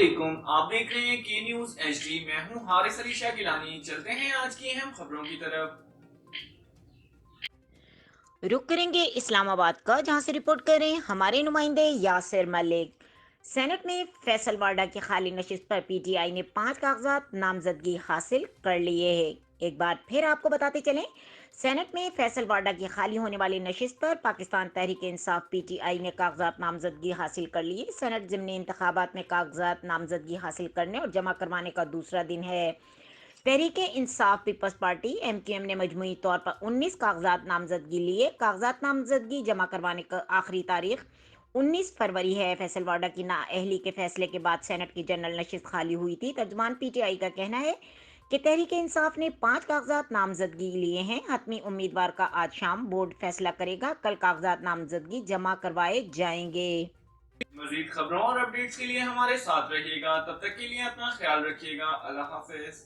علیکم، آپ دیکھ رہے ہیں کی نیوز ایچ ڈی۔ میں ہوں حارث علی شاہ گیلانی۔ چلتے ہیں آج کی اہم خبروں کی طرف۔ رخ کریں گے اسلام آباد کا، جہاں سے رپورٹ کر رہے ہیں ہمارے نمائندے یاسر ملک۔ سینٹ میں فیصل وارڈا کی خالی نشست پر پی ٹی آئی نے 5 کاغذات نامزدگی حاصل کر لیے ہیں۔ ایک بار پھر آپ کو بتاتے چلیں، سینٹ میں فیصل وارڈا کی خالی ہونے والی نشست پر Pakistan Tehreek Insaf P T I نے کاغذات نامزدگی حاصل کر لیے۔ سینٹ ضمنی انتخابات میں کاغذات نامزدگی حاصل کرنے اور جمع کروانے کا دوسرا دن ہے۔ تحریک انصاف پیپلز پارٹی ایم کیو ایم نے مجموعی طور پر 19 کاغذات نامزدگی لیے۔ کاغذات نامزدگی جمع کروانے کا آخری تاریخ 19 فروری ہے۔ فیصل وارڈا کی نااہلی کے فیصلے کے بعد سینٹ کی جنرل نشست خالی ہوئی تھی۔ ترجمان پی ٹی آئی کا کہنا ہے کہ تحریک انصاف نے 5 کاغذات نامزدگی لیے ہیں۔ حتمی امیدوار کا آج شام بورڈ فیصلہ کرے گا۔ کل کاغذات نامزدگی جمع کروائے جائیں گے۔ مزید خبروں اور اپڈیٹس کے لیے ہمارے ساتھ رہیے گا۔ تب تک کے لیے اپنا خیال رکھیے گا۔ اللہ حافظ۔